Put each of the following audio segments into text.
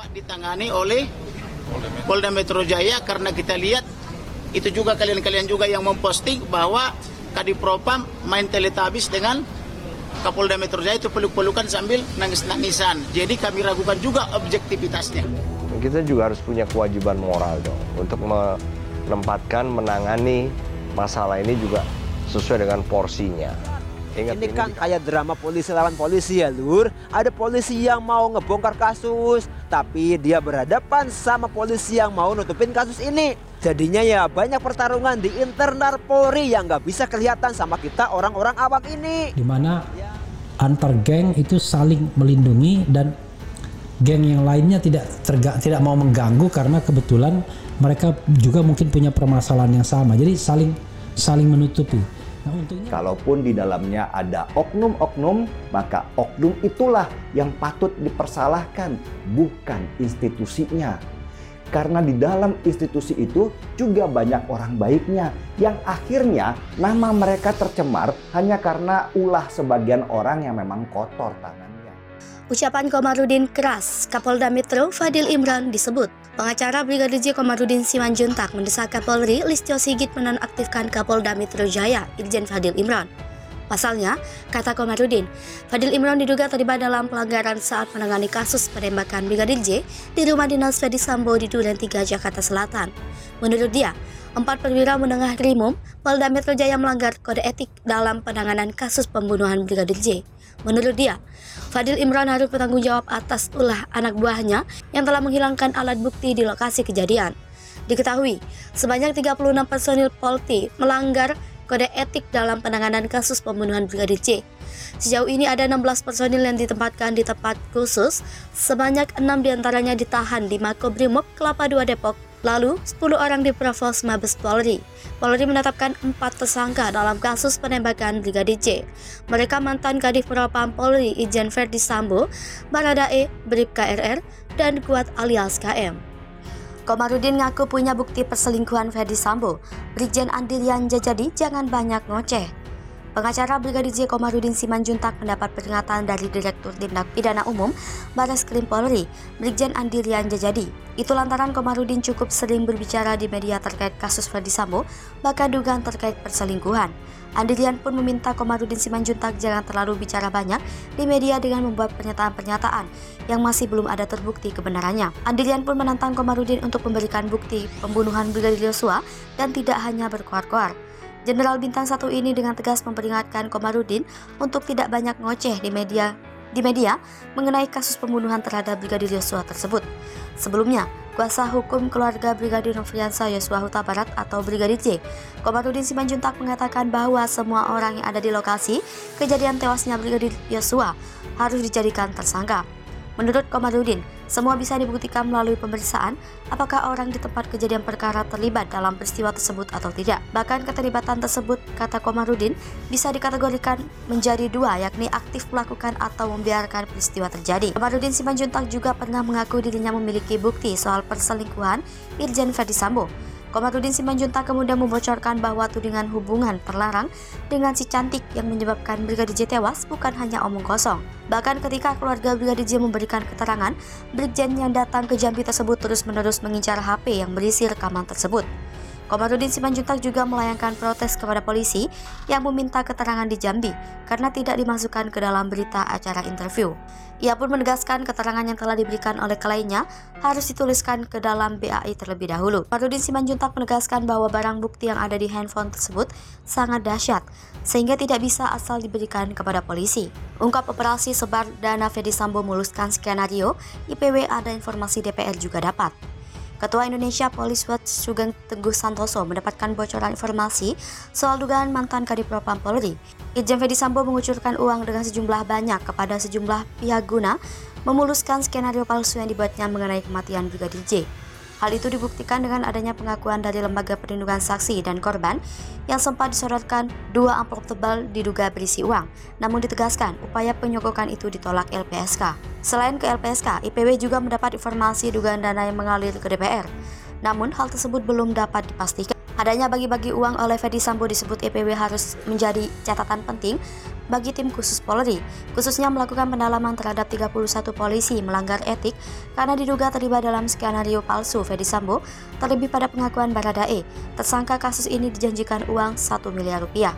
cepat ditangani oleh Polda Metro Jaya karena kita lihat itu juga kalian-kalian juga yang memposting bahwa Kadipropam main teletabis dengan Kapolda Metro Jaya itu peluk-pelukan sambil nangis-nangisan. Jadi kami ragukan juga objektivitasnya. Kita juga harus punya kewajiban moral dong untuk menempatkan, menangani masalah ini juga sesuai dengan porsinya. Ingat, ini kan kayak drama polisi lawan polisi ya Lur. Ada polisi yang mau ngebongkar kasus, tapi dia berhadapan sama polisi yang mau nutupin kasus ini. Jadinya ya banyak pertarungan di internal Polri yang nggak bisa kelihatan sama kita orang-orang awam ini. Dimana antar geng itu saling melindungi dan geng yang lainnya tidak mau mengganggu karena kebetulan mereka juga mungkin punya permasalahan yang sama. Jadi saling menutupi. Nah, untungnya, kalaupun di dalamnya ada oknum-oknum, maka oknum itulah yang patut dipersalahkan, bukan institusinya. Karena di dalam institusi itu juga banyak orang baiknya yang akhirnya nama mereka tercemar hanya karena ulah sebagian orang yang memang kotor tangannya. Ucapan Komarudin keras, Kapolda Metro Fadil Imran disebut. Pengacara Brigadir J Komarudin Simanjuntak mendesak Kapolri Listio Sigit menonaktifkan Kapolda Metro Jaya Irjen Fadil Imran. Pasalnya, kata Komarudin, Fadil Imran diduga terlibat dalam pelanggaran saat menangani kasus penembakan Brigadir J di rumah dinas Ferdy Sambo di Duren 3, Jakarta Selatan. Menurut dia, 4 perwira menengah Krimum, Polda Metro Jaya melanggar kode etik dalam penanganan kasus pembunuhan Brigadir J. Menurut dia, Fadil Imran harus bertanggung jawab atas ulah anak buahnya yang telah menghilangkan alat bukti di lokasi kejadian. Diketahui, sebanyak 36 personil Polri melanggar kode etik dalam penanganan kasus pembunuhan Brigadir J. Sejauh ini ada 16 personil yang ditempatkan di tempat khusus, sebanyak 6 diantaranya ditahan di Makobrimob Kelapa II Depok, lalu 10 orang di Provos Mabes Polri. Polri menetapkan 4 tersangka dalam kasus penembakan Brigadir J. Mereka mantan Kadif Propam Polri Irjen Ferdy Sambo, Baradae, Bribka RR, dan Kuat alias KM. Komarudin ngaku punya bukti perselingkuhan Ferdy Sambo. Brigjen Andirian Jajadi jangan banyak ngoceh. Pengacara Brigadir J Komarudin Simanjuntak mendapat peringatan dari Direktur Tindak Pidana Umum Barreskrim Polri, Brigjen Andirian Jajadi. Itu lantaran Komarudin cukup sering berbicara di media terkait kasus Ferdy Sambo, bahkan dugaan terkait perselingkuhan. Andirian pun meminta Komarudin Simanjuntak jangan terlalu bicara banyak di media dengan membuat pernyataan-pernyataan yang masih belum ada terbukti kebenarannya. Andirian pun menantang Komarudin untuk memberikan bukti pembunuhan Brigadir Yosua dan tidak hanya berkoar-koar. Jenderal Bintang 1 ini dengan tegas memperingatkan Komarudin untuk tidak banyak ngoceh di media mengenai kasus pembunuhan terhadap Brigadir Yosua tersebut. Sebelumnya, kuasa hukum keluarga Brigadir Nofriansah Yosua Huta Barat atau Brigadir J, Komarudin Simanjuntak mengatakan bahwa semua orang yang ada di lokasi kejadian tewasnya Brigadir Yosua harus dijadikan tersangka. Menurut Komarudin, semua bisa dibuktikan melalui pemeriksaan apakah orang di tempat kejadian perkara terlibat dalam peristiwa tersebut atau tidak. Bahkan keterlibatan tersebut, kata Komarudin, bisa dikategorikan menjadi 2, yakni aktif melakukan atau membiarkan peristiwa terjadi. Komarudin Simanjuntak juga pernah mengaku dirinya memiliki bukti soal perselingkuhan Irjen Ferdy Sambo. Komarudin Simanjuntak kemudian membocorkan bahwa tudingan hubungan terlarang dengan si cantik yang menyebabkan Brigadir J tewas bukan hanya omong kosong. Bahkan ketika keluarga Brigadir J memberikan keterangan, Brigjen yang datang ke Jambi tersebut terus-menerus mengincar HP yang berisi rekaman tersebut. Komarudin Simanjuntak juga melayangkan protes kepada polisi yang meminta keterangan di Jambi karena tidak dimasukkan ke dalam berita acara interview. Ia pun menegaskan keterangan yang telah diberikan oleh kliennya harus dituliskan ke dalam BAI terlebih dahulu. Komarudin Simanjuntak menegaskan bahwa barang bukti yang ada di handphone tersebut sangat dahsyat sehingga tidak bisa asal diberikan kepada polisi. Ungkap operasi sebar dana Ferdy Sambo memuluskan skenario, IPW ada informasi DPR juga dapat. Ketua Indonesia Police Watch Sugeng Teguh Santoso mendapatkan bocoran informasi soal dugaan mantan Kadif Propam Polri. Irjen Ferdy Sambo mengucurkan uang dengan sejumlah banyak kepada sejumlah pihak guna memuluskan skenario palsu yang dibuatnya mengenai kematian Brigadir J. Hal itu dibuktikan dengan adanya pengakuan dari Lembaga Perlindungan Saksi dan Korban yang sempat disodorkan 2 amplop tebal diduga berisi uang. Namun ditegaskan upaya penyogokan itu ditolak LPSK. Selain ke LPSK, IPW juga mendapat informasi dugaan dana yang mengalir ke DPR. Namun hal tersebut belum dapat dipastikan. Adanya bagi-bagi uang oleh Ferdy Sambo disebut IPW harus menjadi catatan penting bagi tim khusus Polri, khususnya melakukan pendalaman terhadap 31 polisi melanggar etik karena diduga terlibat dalam skenario palsu Ferdy Sambo, terlebih pada pengakuan Baradae. Tersangka kasus ini dijanjikan uang 1 miliar rupiah.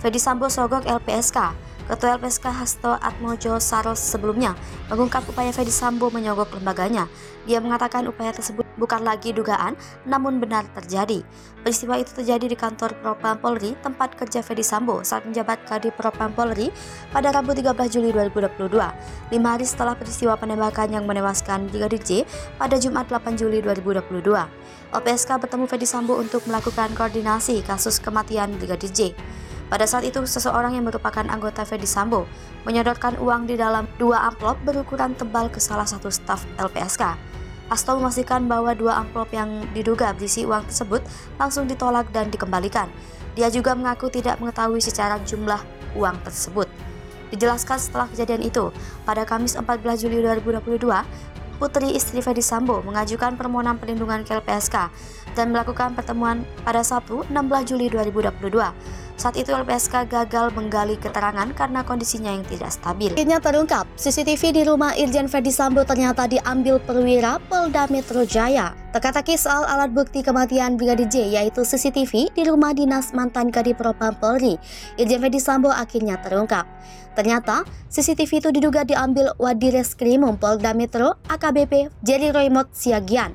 Ferdy Sambo sogok LPSK. Ketua LPSK Hasto Atmojo Saros sebelumnya mengungkap upaya Ferdy Sambo menyogok lembaganya. Dia mengatakan upaya tersebut bukan lagi dugaan, namun benar terjadi. Peristiwa itu terjadi di kantor Propam Polri, tempat kerja Ferdy Sambo saat menjabat Kadif Propam Polri pada Rabu 13 Juli 2022, 5 hari setelah peristiwa penembakan yang menewaskan Brigadir J pada Jumat 8 Juli 2022. LPSK bertemu Ferdy Sambo untuk melakukan koordinasi kasus kematian Brigadir J. Pada saat itu, seseorang yang merupakan anggota Ferdy Sambo menyodorkan uang di dalam 2 amplop berukuran tebal ke salah satu staf LPSK. Hasto memastikan bahwa 2 amplop yang diduga berisi uang tersebut langsung ditolak dan dikembalikan. Dia juga mengaku tidak mengetahui secara jumlah uang tersebut. Dijelaskan setelah kejadian itu, pada Kamis 14 Juli 2022, Putri istri Ferdy Sambo mengajukan permohonan perlindungan ke LPSK dan melakukan pertemuan pada Sabtu 16 Juli 2022. Saat itu LPSK gagal menggali keterangan karena kondisinya yang tidak stabil. Akhirnya terungkap, CCTV di rumah Irjen Ferdy Sambo ternyata diambil perwira Polda Metro Jaya. Teka-teki soal alat bukti kematian Brigadir J, yaitu CCTV di rumah dinas mantan Kadif Propam Polri, Irjen Ferdy Sambo akhirnya terungkap. Ternyata CCTV itu diduga diambil Wadireskrimum Polda Metro AKBP Jerry Raymond Siagian.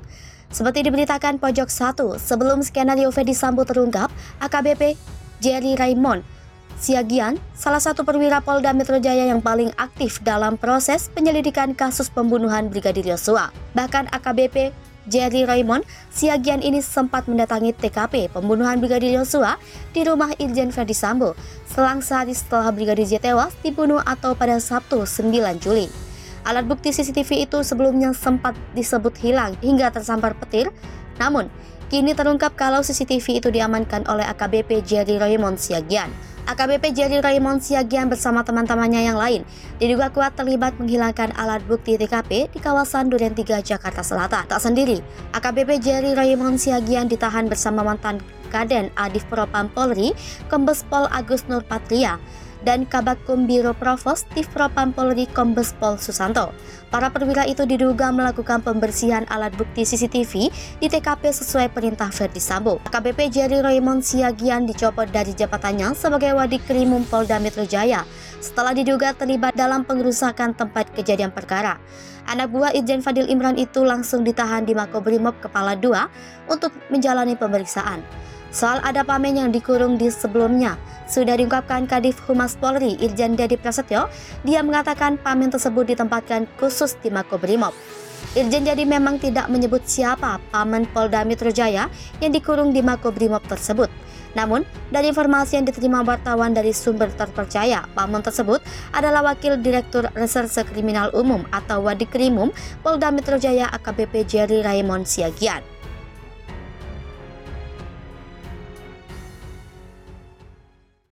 Seperti diberitakan Pojok 1, sebelum skenario Ferdy Sambo terungkap, AKBP Jerry Raymond Siagian, salah satu perwira Polda Metro Jaya yang paling aktif dalam proses penyelidikan kasus pembunuhan Brigadir Yosua. Bahkan AKBP Jerry Raymond Siagian ini sempat mendatangi TKP pembunuhan Brigadir Yosua di rumah Irjen Ferdy Sambo selang sehari setelah Brigadir J tewas dibunuh atau pada Sabtu 9 Juli. Alat bukti CCTV itu sebelumnya sempat disebut hilang hingga tersampar petir, namun kini terungkap kalau CCTV itu diamankan oleh AKBP Jerry Raymond Siagian. AKBP Jerry Raymond Siagian bersama teman-temannya yang lain diduga kuat terlibat menghilangkan alat bukti TKP di kawasan Duren 3, Jakarta Selatan. Tak sendiri, AKBP Jerry Raymond Siagian ditahan bersama mantan Kaden Adif Propam Polri, Kombes Pol Agus Nurpatria, dan Kabakum Biro Provos Div Propam Polri Kombes Pol Susanto. Para perwira itu diduga melakukan pembersihan alat bukti CCTV di TKP sesuai perintah Ferdy Sambo. AKBP Jerry Raymond Siagian dicopot dari jabatannya sebagai Wadikrimum Polda Metro Jaya setelah diduga terlibat dalam pengerusakan tempat kejadian perkara. Anak buah Irjen Fadil Imran itu langsung ditahan di Makobrimob Kepala 2 untuk menjalani pemeriksaan. Soal ada Pamen yang dikurung di sebelumnya, sudah diungkapkan Kadif Humas Polri Irjen Dedi Prasetyo. Dia mengatakan Pamen tersebut ditempatkan khusus di Makobrimob. Irjen Dedi memang tidak menyebut siapa Pamen Polda Metro Jaya yang dikurung di Makobrimob tersebut. Namun, dari informasi yang diterima wartawan dari sumber terpercaya, Pamen tersebut adalah Wakil Direktur Reserse Kriminal Umum atau Wadikrimum Polda Metro Jaya AKBP Jerry Raymond Siagian.